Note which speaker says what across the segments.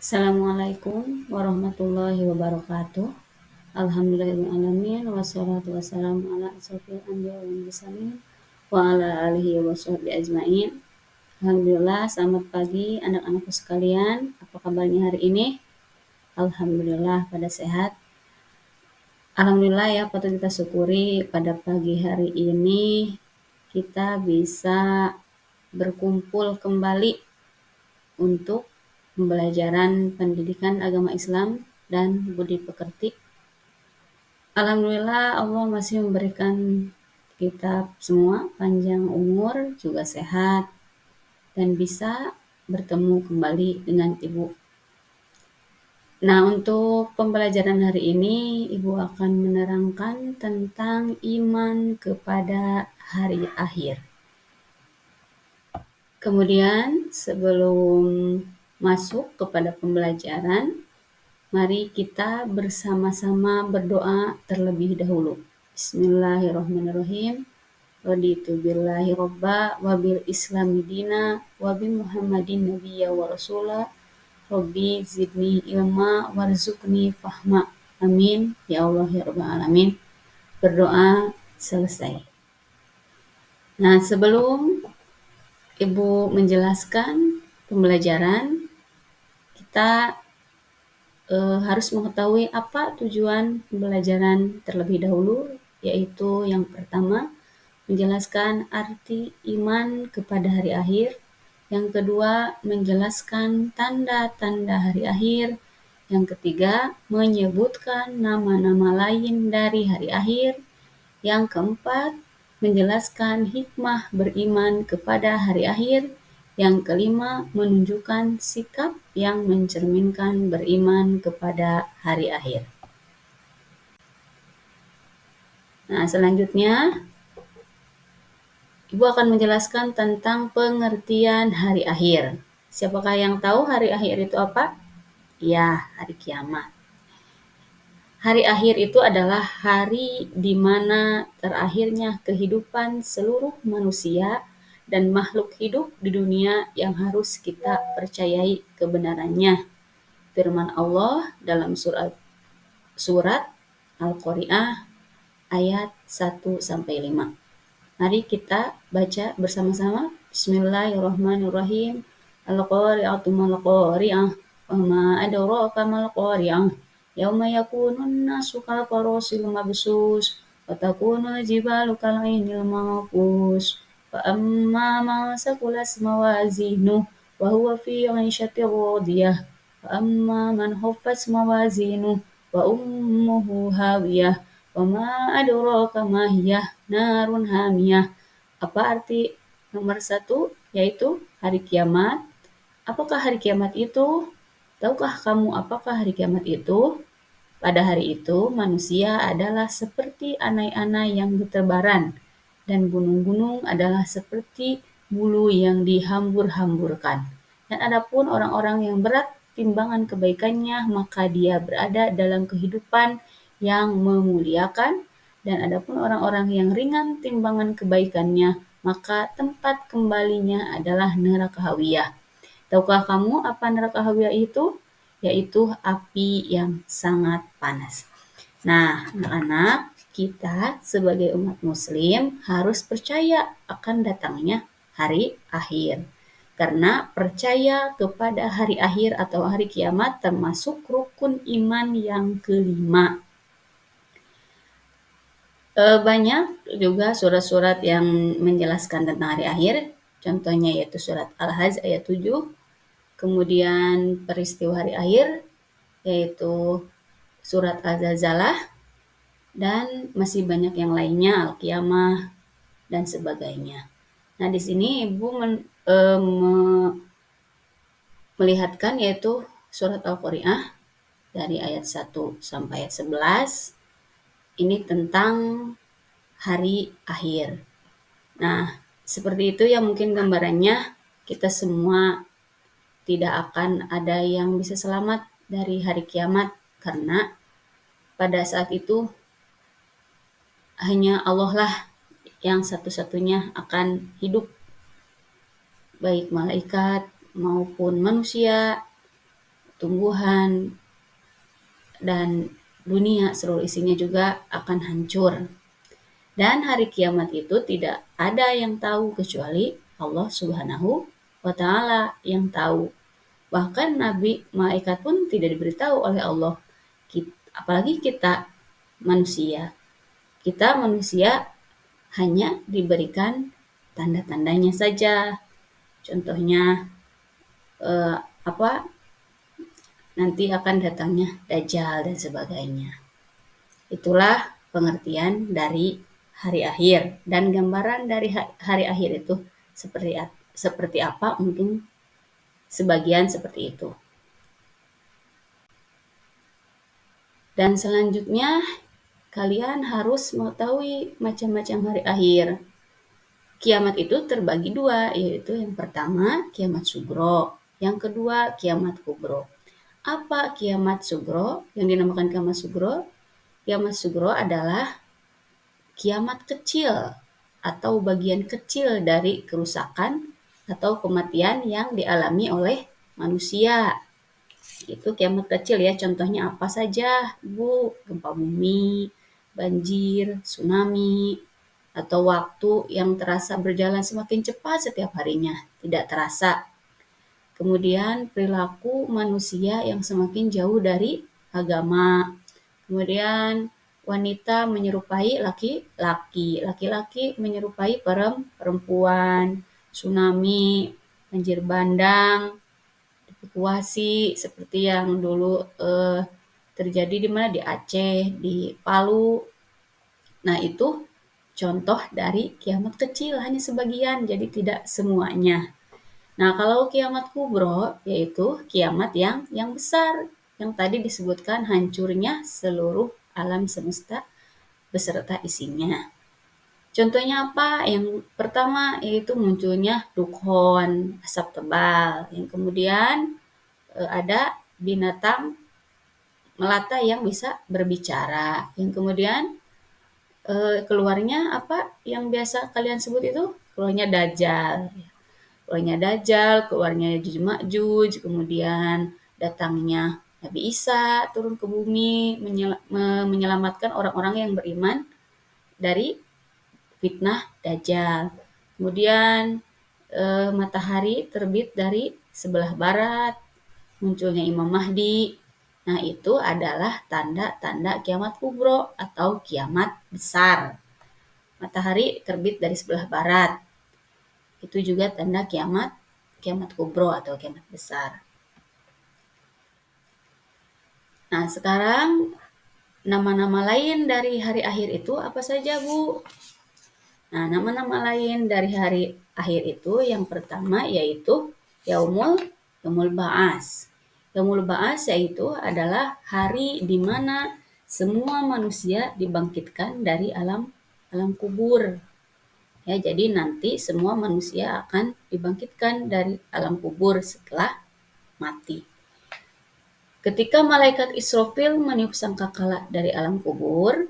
Speaker 1: Assalamualaikum warahmatullahi wabarakatuh. Alhamdulillahirrahmanirrahim. Wassalatu wassalamu ala asrofil anbiya wal mursalin wa ala alihi wa sahbihi ajmain. Alhamdulillah, selamat pagi anak-anakku sekalian. Apa kabarnya hari ini? Alhamdulillah pada sehat. Alhamdulillah ya, patut kita syukuri pada pagi hari ini kita bisa berkumpul kembali untuk pembelajaran pendidikan agama Islam dan budi pekerti. Alhamdulillah Allah masih memberikan kita semua panjang umur, juga sehat, dan bisa bertemu kembali dengan Ibu. Nah, untuk pembelajaran hari ini, Ibu akan menerangkan tentang iman kepada hari akhir. Kemudian, sebelum masuk kepada pembelajaran, mari kita bersama-sama berdoa terlebih dahulu. Bismillahirrahmanirrahim. Raditu billahi robba wa bil islami dina wa bi muhammadin nabiyya wa rasula. Rabbi zidni ilma warzuqni fahma. Amin. Ya Allah ya Rabbal Alamin. Berdoa selesai. Nah, sebelum Ibu menjelaskan pembelajaran, kita harus mengetahui apa tujuan pembelajaran terlebih dahulu, yaitu yang pertama, menjelaskan arti iman kepada hari akhir. Yang kedua, menjelaskan tanda-tanda hari akhir. Yang ketiga, menyebutkan nama-nama lain dari hari akhir. Yang keempat, menjelaskan hikmah beriman kepada hari akhir. Yang kelima, menunjukkan sikap yang mencerminkan beriman kepada hari akhir. Nah, selanjutnya, Ibu akan menjelaskan tentang pengertian hari akhir. Siapakah yang tahu hari akhir itu apa? Ya, hari kiamat. Hari akhir itu adalah hari di mana terakhirnya kehidupan seluruh manusia dan makhluk hidup di dunia yang harus kita percayai kebenarannya. Firman Allah dalam surat Al-Qari'ah ayat 1-5. Mari kita baca bersama-sama. Bismillahirrahmanirrahim. Al-Qari'atu mal-Qari'ah wa ma adraka mal-Qari'ah. Yauma yakunun nasu kal-farasil mabsus wa takunul jibalu kal-'ainil manfus. Fa amma man saqulat mawazinuhu wa huwa fi 'ishatin radiyah. Wa amma man khaffat mawazinuhu wa ummuhu hawiyah. Wa ma adraka ma hiyah narun hamiyah. Apa arti nomor 1? Yaitu hari kiamat. Apakah hari kiamat itu? Tahukah kamu apakah hari kiamat itu? Pada hari itu manusia adalah seperti anai-anai yang bertebaran, dan gunung-gunung adalah seperti bulu yang dihambur-hamburkan. Dan adapun orang-orang yang berat timbangan kebaikannya, maka dia berada dalam kehidupan yang memuliakan. Dan adapun orang-orang yang ringan timbangan kebaikannya, maka tempat kembalinya adalah neraka hawiyah. Tahukah kamu apa neraka hawiyah itu? Yaitu api yang sangat panas. Nah, anak-anak, kita sebagai umat muslim harus percaya akan datangnya hari akhir. Karena percaya kepada hari akhir atau hari kiamat termasuk rukun iman yang kelima. Banyak juga surat-surat yang menjelaskan tentang hari akhir. Contohnya yaitu surat Al-Hajj ayat 7. Kemudian peristiwa hari akhir yaitu surat Az-Zalzalah, dan masih banyak yang lainnya, Al-Qiyamah dan sebagainya. Nah, di sini Ibu melihatkan yaitu surat Al-Qari'ah dari ayat 1 sampai ayat 11. Ini tentang hari akhir. Nah, seperti itu ya mungkin gambarannya. Kita semua tidak akan ada yang bisa selamat dari hari kiamat, karena pada saat itu hanya Allah lah yang satu-satunya akan hidup, baik malaikat maupun manusia, tumbuhan, dan dunia seluruh isinya juga akan hancur. Dan hari kiamat itu tidak ada yang tahu kecuali Allah Subhanahu wa Ta'ala yang tahu. Bahkan nabi, malaikat pun tidak diberitahu oleh Allah. Apalagi kita manusia. Kita manusia hanya diberikan tanda-tandanya saja. Contohnya nanti akan datangnya Dajjal dan sebagainya. Itulah pengertian dari hari akhir, dan gambaran dari hari akhir itu seperti apa, mungkin sebagian seperti itu. Dan selanjutnya kalian harus mengetahui macam-macam hari akhir. Kiamat itu terbagi dua, yaitu yang pertama kiamat sugro, yang kedua kiamat kubro. Apa kiamat sugro? Yang dinamakan kiamat sugro? Kiamat sugro adalah kiamat kecil atau bagian kecil dari kerusakan atau kematian yang dialami oleh manusia. Itu kiamat kecil ya, contohnya apa saja, Bu? Gempa bumi, banjir, tsunami, atau waktu yang terasa berjalan semakin cepat setiap harinya, tidak terasa. Kemudian perilaku manusia yang semakin jauh dari agama. Kemudian wanita menyerupai laki-laki, laki-laki menyerupai perempuan, tsunami, banjir bandang, evakuasi seperti yang dulu terjadi di mana, di Aceh, di Palu. Nah, itu contoh dari kiamat kecil, hanya sebagian, jadi tidak semuanya. Nah, kalau kiamat kubro yaitu kiamat yang besar, yang tadi disebutkan hancurnya seluruh alam semesta beserta isinya. Contohnya apa? Yang pertama yaitu munculnya dukhon, asap tebal. Yang kemudian ada binatang melata yang bisa berbicara. Yang kemudian keluarnya apa yang biasa kalian sebut itu? Keluarnya Dajjal. Keluarnya Yajuj Ma'juj, kemudian datangnya Nabi Isa turun ke bumi menyelamatkan orang-orang yang beriman dari fitnah Dajjal. Kemudian matahari terbit dari sebelah barat, munculnya Imam Mahdi. Nah, itu adalah tanda-tanda kiamat kubro atau kiamat besar. Matahari terbit dari sebelah barat. Itu juga tanda kiamat kubro atau kiamat besar. Nah, sekarang nama-nama lain dari hari akhir itu apa saja, Bu? Nah, nama-nama lain dari hari akhir itu yang pertama yaitu Yaumul Ba'ats. Yaumul Ba'ats yaitu adalah hari di mana semua manusia dibangkitkan dari alam kubur. Ya, jadi nanti semua manusia akan dibangkitkan dari alam kubur setelah mati. Ketika malaikat Israfil meniup sangkakala dari alam kubur,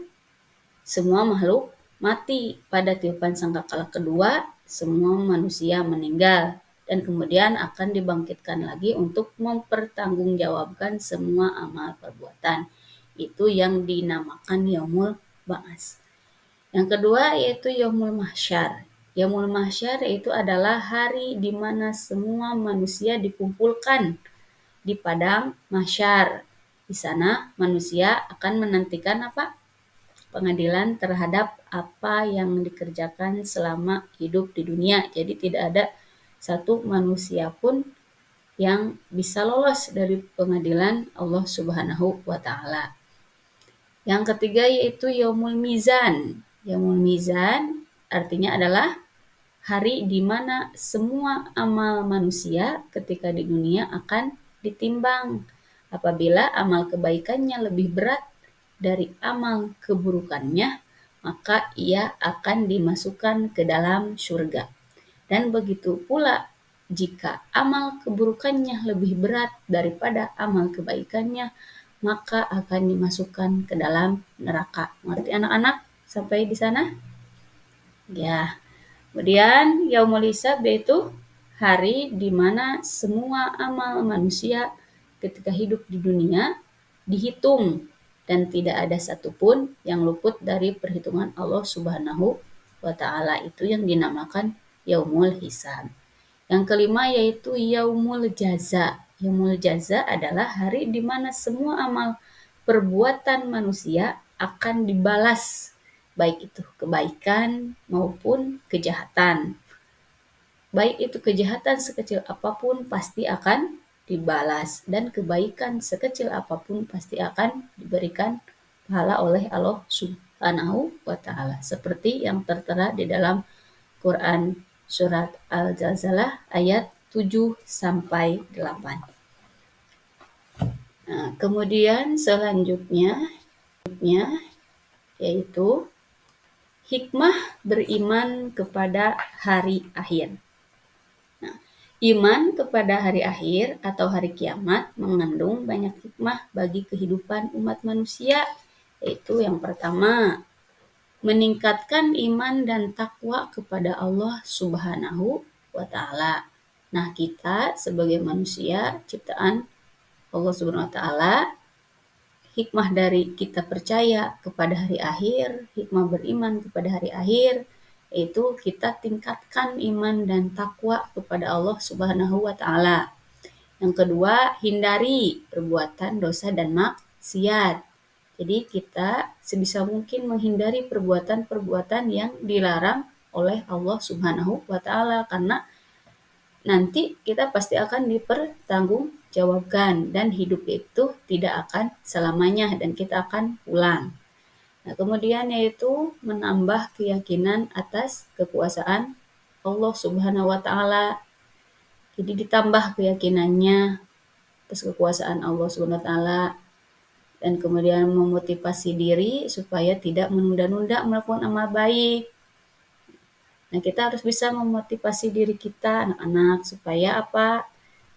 Speaker 1: semua makhluk mati. Pada tiupan sangkakala kedua, semua manusia meninggal dan kemudian akan dibangkitkan lagi untuk mempertanggungjawabkan semua amal perbuatan. Itu yang dinamakan Yaumul Ba'ats. Yang kedua yaitu Yaumul Mahsyar. Yaumul Mahsyar yaitu adalah hari di mana semua manusia dikumpulkan di padang mahsyar. Di sana manusia akan menantikan apa? Pengadilan terhadap apa yang dikerjakan selama hidup di dunia. Jadi tidak ada satu manusia pun yang bisa lolos dari pengadilan Allah Subhanahu wa Ta'ala. Yang ketiga yaitu Yaumul Mizan. Yaumul Mizan artinya adalah hari di mana semua amal manusia ketika di dunia akan ditimbang. Apabila amal kebaikannya lebih berat dari amal keburukannya, maka ia akan dimasukkan ke dalam surga. Dan begitu pula jika amal keburukannya lebih berat daripada amal kebaikannya, maka akan dimasukkan ke dalam neraka. Mengerti anak-anak sampai di sana? Ya. Kemudian Yaumul Hisab yaitu hari di mana semua amal manusia ketika hidup di dunia dihitung dan tidak ada satupun yang luput dari perhitungan Allah Subhanahu wa Ta'ala. Itu yang dinamakan Yaumul Hisab. Yang kelima yaitu Yaumul Jaza. Yaumul Jaza adalah hari di mana semua amal perbuatan manusia akan dibalas, baik itu kebaikan maupun kejahatan. Baik itu kejahatan sekecil apapun pasti akan dibalas, dan kebaikan sekecil apapun pasti akan diberikan pahala oleh Allah Subhanahu wa Ta'ala, seperti yang tertera di dalam Quran surat Al-Zalzalah ayat 7 sampai 8. Nah, kemudian selanjutnya yaitu hikmah beriman kepada hari akhir. Nah, iman kepada hari akhir atau hari kiamat mengandung banyak hikmah bagi kehidupan umat manusia, yaitu yang pertama, meningkatkan iman dan takwa kepada Allah Subhanahu wa Ta'ala. Nah, kita sebagai manusia ciptaan Allah Subhanahu wa Ta'ala, hikmah dari kita percaya kepada hari akhir, hikmah beriman kepada hari akhir, yaitu kita tingkatkan iman dan takwa kepada Allah Subhanahu wa Ta'ala. Yang kedua, hindari perbuatan dosa dan maksiat. Jadi kita sebisa mungkin menghindari perbuatan-perbuatan yang dilarang oleh Allah Subhanahu wa Ta'ala, karena nanti kita pasti akan dipertanggungjawabkan dan hidup itu tidak akan selamanya dan kita akan pulang. Nah, kemudian yaitu menambah keyakinan atas kekuasaan Allah Subhanahu wa Ta'ala. Jadi ditambah keyakinannya atas kekuasaan Allah Subhanahu wa Ta'ala, dan kemudian memotivasi diri supaya tidak menunda-nunda melakukan amal baik. Nah, kita harus bisa memotivasi diri kita, anak-anak, supaya apa?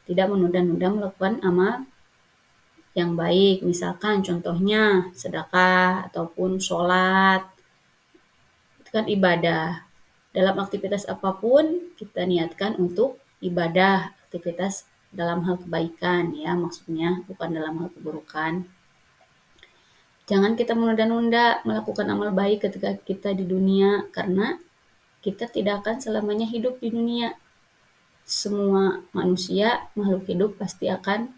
Speaker 1: Tidak menunda-nunda melakukan amal yang baik. Misalkan contohnya sedekah ataupun sholat. Itu kan ibadah. Dalam aktivitas apapun kita niatkan untuk ibadah, aktivitas dalam hal kebaikan ya, maksudnya bukan dalam hal keburukan. Jangan kita menunda-nunda melakukan amal baik ketika kita di dunia, karena kita tidak akan selamanya hidup di dunia. Semua manusia, makhluk hidup pasti akan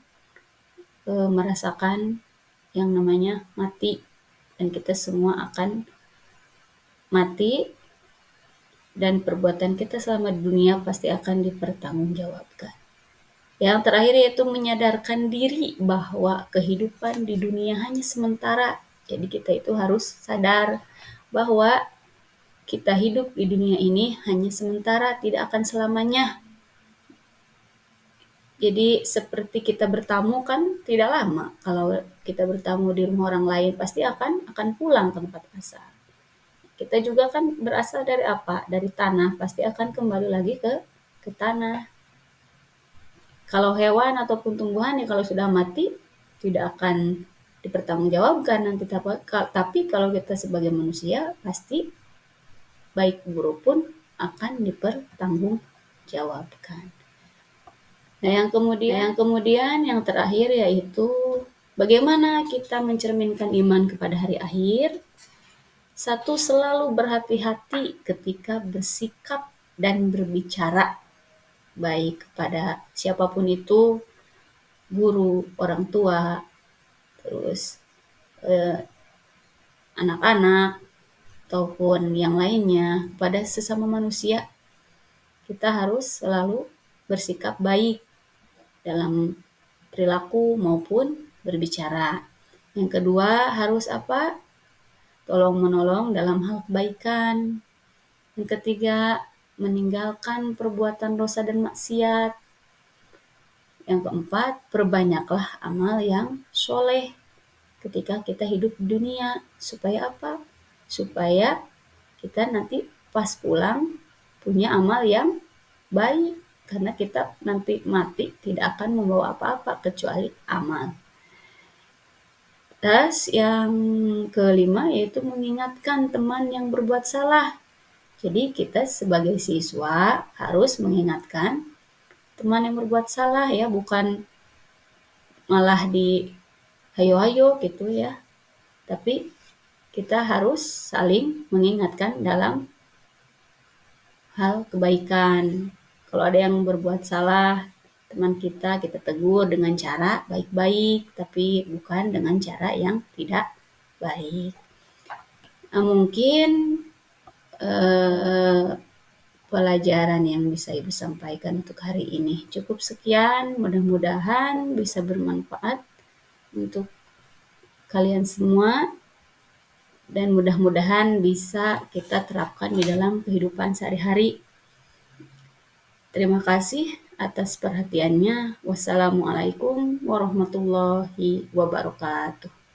Speaker 1: merasakan yang namanya mati. Dan kita semua akan mati, dan perbuatan kita selama di dunia pasti akan dipertanggungjawabkan. Yang terakhir yaitu menyadarkan diri bahwa kehidupan di dunia hanya sementara. Jadi kita itu harus sadar bahwa kita hidup di dunia ini hanya sementara, tidak akan selamanya. Jadi seperti kita bertamu kan tidak lama. Kalau kita bertamu di rumah orang lain pasti akan pulang ke tempat asal. Kita juga kan berasal dari apa? Dari tanah, pasti akan kembali lagi ke tanah. Kalau hewan ataupun tumbuhan ya kalau sudah mati tidak akan dipertanggungjawabkan nanti. Tapi kalau kita sebagai manusia pasti baik buruk pun akan dipertanggungjawabkan. Nah, yang kemudian yang terakhir yaitu bagaimana kita mencerminkan iman kepada hari akhir. Satu, selalu berhati-hati ketika bersikap dan berbicara, baik kepada siapapun itu, guru, orang tua, terus anak-anak, ataupun yang lainnya, pada sesama manusia. Kita harus selalu bersikap baik dalam perilaku maupun berbicara. Yang kedua, harus apa? Tolong-menolong dalam hal kebaikan. Yang ketiga, meninggalkan perbuatan dosa dan maksiat. Yang keempat, perbanyaklah amal yang soleh ketika kita hidup di dunia. Supaya apa? Supaya kita nanti pas pulang punya amal yang baik. Karena kita nanti mati tidak akan membawa apa-apa kecuali amal. Terus yang kelima yaitu mengingatkan teman yang berbuat salah. Jadi kita sebagai siswa harus mengingatkan teman yang berbuat salah ya, bukan malah di hayo-hayo gitu ya. Tapi kita harus saling mengingatkan dalam hal kebaikan. Kalau ada yang berbuat salah, teman kita tegur dengan cara baik-baik, tapi bukan dengan cara yang tidak baik. Nah, mungkin eh, pelajaran yang bisa Ibu sampaikan untuk hari ini. Cukup sekian, mudah-mudahan bisa bermanfaat untuk kalian semua dan mudah-mudahan bisa kita terapkan di dalam kehidupan sehari-hari. Terima kasih atas perhatiannya. Wassalamualaikum warahmatullahi wabarakatuh.